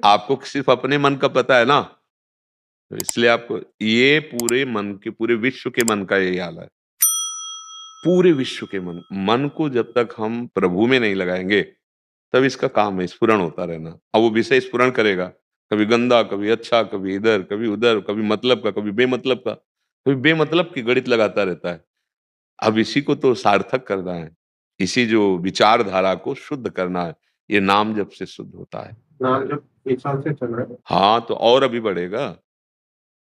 आपको सिर्फ अपने मन का पता है ना, तो इसलिए आपको ये पूरे मन के, पूरे विश्व के मन का यही हाल है। पूरे विश्व के मन मन को जब तक हम प्रभु में नहीं लगाएंगे, तब इसका काम है स्फुरण होता रहना। अब वो विषय स्फुरण करेगा, कभी गंदा, कभी अच्छा, कभी इधर, कभी उधर, कभी मतलब का, कभी बेमतलब का, कभी बेमतलब की गणित लगाता रहता है। अब इसी को तो सार्थक करना है, इसी जो विचारधारा को शुद्ध करना है, ये नाम जप से शुद्ध होता है। नाम जब 1 साल से चल रहा है। हाँ, तो और अभी बढ़ेगा।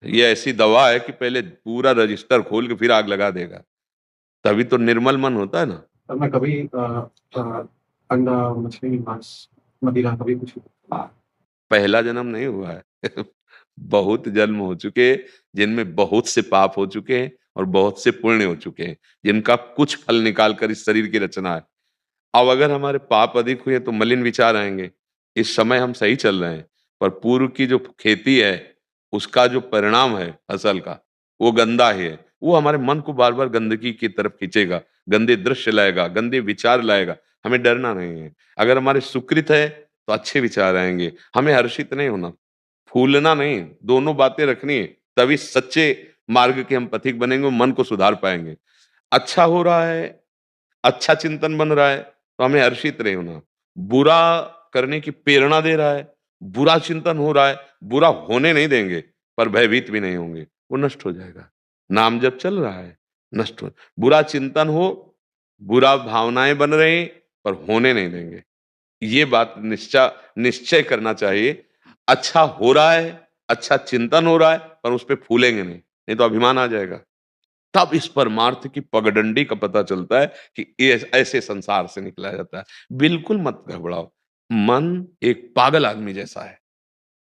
ये ऐसी दवा है कि पहले पूरा रजिस्टर खोल के फिर आग लगा देगा, तभी तो निर्मल मन होता है ना। तब मैं कभी अ, अंडा, मछली, मांस, मदिरा कभी कुछ पहला जन्म नहीं हुआ है। बहुत जन्म हो चुके हैं, जिनमें बहुत से पाप हो चुके हैं और बहुत से पुण्य हो चुके हैं, जिनका कुछ फल निकाल कर इस शरीर की रचना है। अब अगर हमारे पाप अधिक हुए तो मलिन विचार आएंगे। इस समय हम सही चल रहे हैं, पर पूर्व की जो खेती है, उसका जो परिणाम है फसल का, वो गंदा ही है। वो हमारे मन को बार बार गंदगी की तरफ खींचेगा, गंदे दृश्य लाएगा, गंदे विचार लाएगा। हमें डरना नहीं है। अगर हमारे सुकृत है तो अच्छे विचार आएंगे। हमें हर्षित नहीं होना, फूलना नहीं, दोनों बातें रखनी है। तभी सच्चे मार्ग के हम पथिक बनेंगे, मन को सुधार पाएंगे। अच्छा हो रहा है, अच्छा चिंतन बन रहा है, तो हमें हर्षित नहीं होना। बुरा करने की प्रेरणा दे रहा है, बुरा चिंतन हो रहा है, बुरा होने नहीं देंगे, पर भयभीत भी नहीं होंगे, वो नष्ट हो जाएगा। नाम जब चल रहा है, नष्ट हो। बुरा चिंतन हो, बुरा भावनाएं बन रही, पर होने नहीं देंगे। ये बात निश्चय करना चाहिए। अच्छा हो रहा है, अच्छा चिंतन हो रहा है, पर उस पे फूलेंगे नहीं, नहीं तो अभिमान आ जाएगा। तब इस परमार्थ की पगडंडी का पता चलता है कि ये ऐसे संसार से निकला जाता है। बिल्कुल मत घबराओ। मन एक पागल आदमी जैसा है,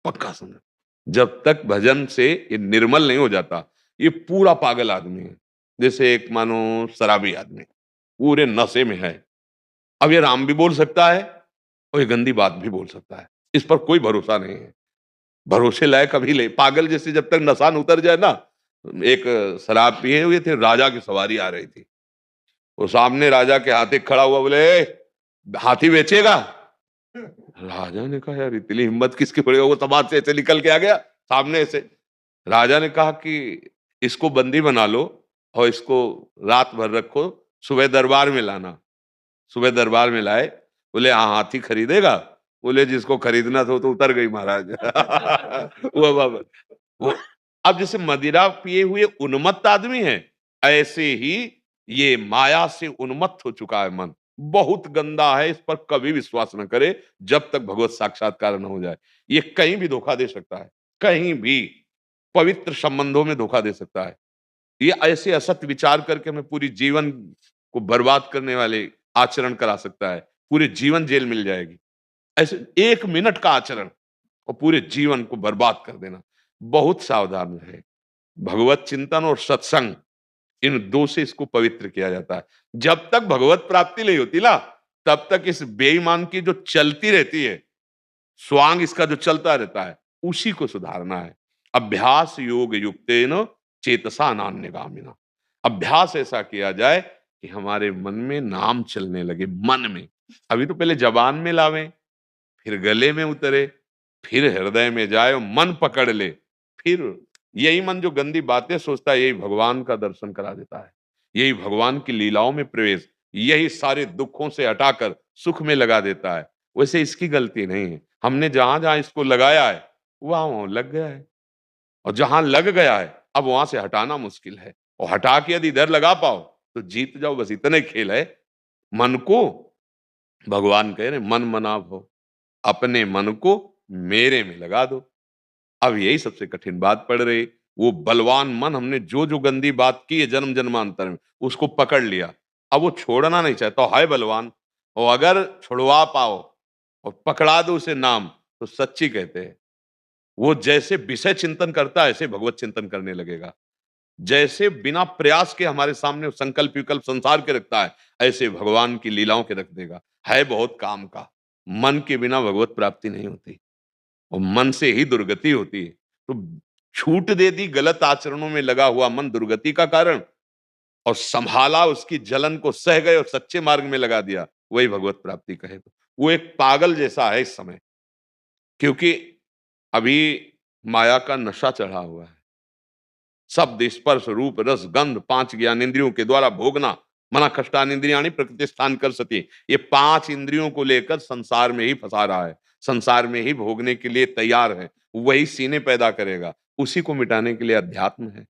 पक्का समझो। जब तक भजन से ये निर्मल नहीं हो जाता, ये पूरा पागल आदमी है। जैसे एक मानो शराबी आदमी, पूरे नशे में है। अब ये राम भी बोल सकता है और ये गंदी बात भी बोल सकता है। इस पर कोई भरोसा नहीं है। भरोसे लायक अभी ले पागल जैसे जब तक नशा न उतर जाए ना। एक शराब पिए हुए थे, राजा की सवारी आ रही थी। वो सामने राजा के हाथी खड़ा हुआ, बोले, "ए, हाथी बेचेगा?" राजा ने कहा, यार इतनी हिम्मत किसकी पड़ी? वो समाज से ऐसे निकल के आ गया सामने से। राजा ने कहा कि इसको बंदी बना लो और इसको रात भर रखो, सुबह दरबार में लाना। सुबह दरबार में लाए। बोले, हाँ, हाथी खरीदेगा? बोले, जिसको खरीदना था वो तो उतर गई महाराज। वो वो अब जैसे मदिरा पिए हुए उन्मत्त आदमी है, ऐसे ही ये माया से उन्मत्त हो चुका है मन। बहुत गंदा है, इस पर कभी विश्वास न करे जब तक भगवत साक्षात्कार न हो जाए। ये कहीं भी धोखा दे सकता है, कहीं भी पवित्र संबंधों में धोखा दे सकता है। ये ऐसे असत विचार करके हमें पूरी जीवन को बर्बाद करने वाले आचरण करा सकता है। पूरे जीवन जेल मिल जाएगी। ऐसे 1 मिनट का आचरण और पूरे जीवन को बर्बाद कर देना। बहुत सावधान रहे। भगवत चिंतन और सत्संग, इन 2 से इसको पवित्र किया जाता है। जब तक भगवत प्राप्ति नहीं होती ना, तब तक इस बेईमान की जो चलती रहती है, स्वांग इसका जो चलता रहता है, उसी को सुधारना है। अभ्यास योग युक्तेन चेतसा नान्यगामिना। अभ्यास ऐसा किया जाए कि हमारे मन में नाम चलने लगे, मन में। अभी तो पहले जबान में लावें, फिर गले में उतरे, फिर हृदय में जाए और मन पकड़ ले। फिर यही मन जो गंदी बातें सोचता है, यही भगवान का दर्शन करा देता है। यही भगवान की लीलाओं में प्रवेश, यही सारे दुखों से हटाकर सुख में लगा देता है। वैसे इसकी गलती नहीं है। हमने जहां-जहां इसको लगाया है, वहां-वहां लग गया है। और जहां लग गया है, अब वहां से हटाना मुश्किल है। और हटा के यदि इधर लगा पाओ, तो जीत जाओ। बस इतने खेल है। मन को भगवान कह रहे, मन मना भो, अपने मन को मेरे में लगा दो। अब यही सबसे कठिन बात पड़ रही। वो बलवान मन, हमने जो जो गंदी बात की है जन्म जन्मांतर में, उसको पकड़ लिया। अब वो छोड़ना नहीं चाहता, है बलवान। और अगर छुड़वा पाओ और पकड़ा दो उसे नाम, तो सच्ची कहते हैं, वो जैसे विषय चिंतन करता है ऐसे भगवत चिंतन करने लगेगा। जैसे बिना प्रयास के हमारे सामने संकल्प विकल्प संसार के रखता है, ऐसे भगवान की लीलाओं के रख देगा। है बहुत काम का। मन के बिना भगवत प्राप्ति नहीं होती और मन से ही दुर्गति होती है। तो छूट दे दी गलत आचरणों में लगा हुआ मन दुर्गति का कारण, और संभाला उसकी जलन को, सह गए और सच्चे मार्ग में लगा दिया, वही भगवत प्राप्ति कहे तो। वो एक पागल जैसा है इस समय। क्योंकि अभी माया का नशा चढ़ा हुआ है। शब्द, स्पर्श, रूप, रस, गंध 5 ज्ञानेंद्रियों के द्वारा भोगना, मना कष्टानींद्रियाणि प्रकृतिस्थान कर सती। ये 5 इंद्रियों को लेकर संसार में ही फंसा रहा है, संसार में ही भोगने के लिए तैयार है। वही सीने पैदा करेगा, उसी को मिटाने के लिए अध्यात्म है।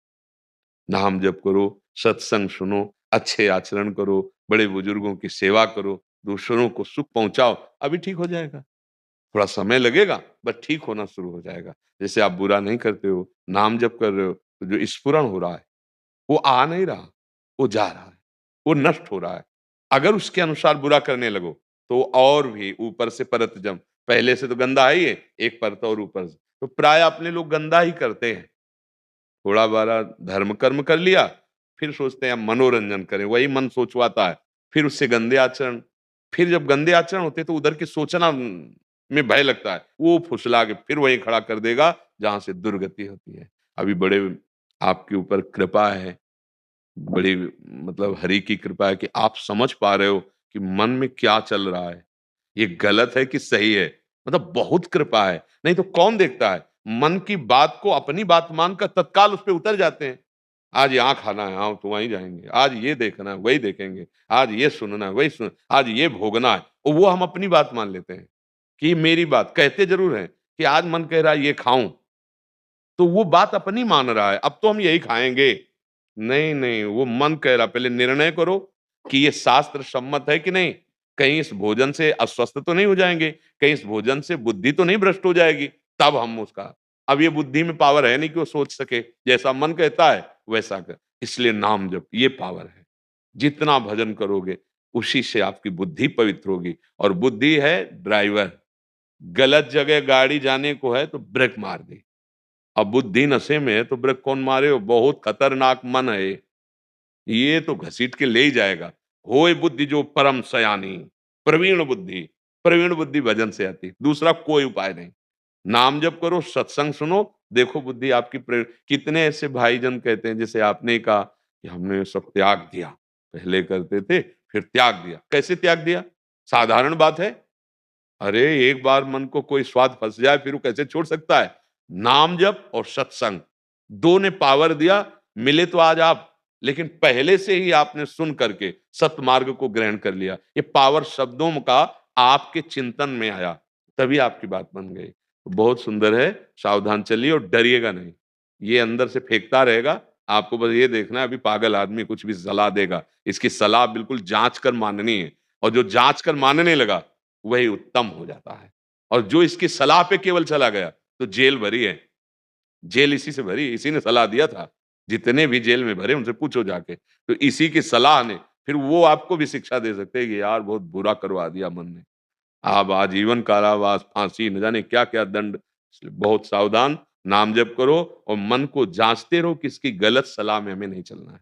नाम जप करो, सत्संग सुनो, अच्छे आचरण करो, बड़े बुजुर्गों की सेवा करो, दूसरों को सुख पहुंचाओ, अभी ठीक हो जाएगा। थोड़ा समय लगेगा, बट ठीक होना शुरू हो जाएगा। जैसे आप बुरा नहीं करते हो, नाम जप कर रहे हो, तो जो स्फुरण हो रहा है, वो आ नहीं रहा, वो जा रहा है, वो नष्ट हो रहा है। अगर उसके अनुसार बुरा करने लगो, तो और भी ऊपर से परत जम, पहले से तो गंदा है ही है, एक परत और ऊपर से। तो प्राय अपने लोग गंदा ही करते हैं। थोड़ा-बाड़ा धर्म कर्म कर लिया, फिर सोचते हैं हम मनोरंजन करें, वही मन सोचवाता है। फिर उससे गंदे आचरण, फिर जब गंदे आचरण होते हैं तो उधर की सोचना में भय लगता है। वो फुसला के फिर वहीं खड़ा कर देगा जहाँ से दुर्गति होती है। अभी बड़े आपके ऊपर कृपा है, बड़ी मतलब हरि की कृपा है कि आप समझ पा रहे हो कि मन में क्या चल रहा है। ये गलत है कि सही है, मतलब बहुत कृपा है। नहीं तो कौन देखता है? मन की बात को अपनी बात मानकर तत्काल उस पे उतर जाते हैं। आज यहाँ खाना है, हाँ, तो वहीं जाएँगे। आज ये देखना है, वही देखेंगे। आज ये सुनना है, वही सुन आज ये भोगना है, और वो हम अपनी बात मान लेते हैं कि मेरी बात। कहते ज़रूर हैं कि आज मन कह रहा है ये खाऊँ, तो वो बात अपनी मान रहा है, अब तो हम यही खाएँगे। नहीं, नहीं, वो मन कह रहा, पहले निर्णय करो कि ये शास्त्र सम्मत है कि नहीं? कहीं इस भोजन से अस्वस्थ तो नहीं हो जाएँगे? कहीं इस भोजन से बुद्धि तो नहीं भ्रष्ट हो जाएगी? तब हम उसका अब ये बुद्धि में पावर है नहीं कि वो सोच सके, जैसा मन कहता है वैसा कर। इसलिए नाम जप ये पावर है। जितना भजन करोगे, उसी से आपकी बुद्धि पवित्र होगी, और बुद्धि है ड्राइवर। गलत जगह गाड़ी जाने को है तो ब्रेक मार दी। अब बुद्धि नशे में है तो ब्रेक कौन मारे? वो बहुत खतरनाक मन है ये तो घसीट के ले ही जाएगा। होए बुद्धि जो परम सयानी, प्रवीण बुद्धि, प्रवीण बुद्धि भजन से आती, दूसरा कोई उपाय नहीं। नाम जप करो, सत्संग सुनो, देखो बुद्धि आपकी कितने ऐसे भाईजन कहते हैं, जैसे आपने ही कहा कि हमने सब त्याग दिया, पहले करते थे फिर त्याग दिया। कैसे त्याग दिया? साधारण बात है। अरे एक बार मन को कोई स्वाद फंस जाए फिर वो कैसे छोड़ सकता है? नाम जप और सत्संग, दो ने पावर दिया। मिले तो आज आप, लेकिन पहले से ही आपने सुन करके सतमार्ग को ग्रहण कर लिया। ये पावर शब्दों का आपके चिंतन में आया, तभी आपकी बात बन गई। तो बहुत सुंदर है, सावधान चलिए और डरिएगा नहीं। ये अंदर से फेंकता रहेगा, आपको बस ये देखना है अभी पागल आदमी कुछ भी सलाह देगा, इसकी सलाह बिल्कुल जांच कर माननी है, और जो जांच कर मानने लगा वही उत्तम हो जाता है। और जो इसकी सलाह पे केवल चला गया, तो जेल भरी है। जेल इसी से भरी, इसी ने सलाह दिया था। जितने भी जेल में भरे उनसे पूछो जाके। तो इसी की सलाह ने फिर वो आपको भी शिक्षा दे सकते हैं कि यार बहुत बुरा करवा दिया मन ने। आप आजीवन कारावास, फांसी, न जाने क्या-क्या दंड। इसलिए बहुत सावधान, नाम जप करो और मन को जाँचते रहो कि इसकी गलत सलाह में हमें नहीं चलना है।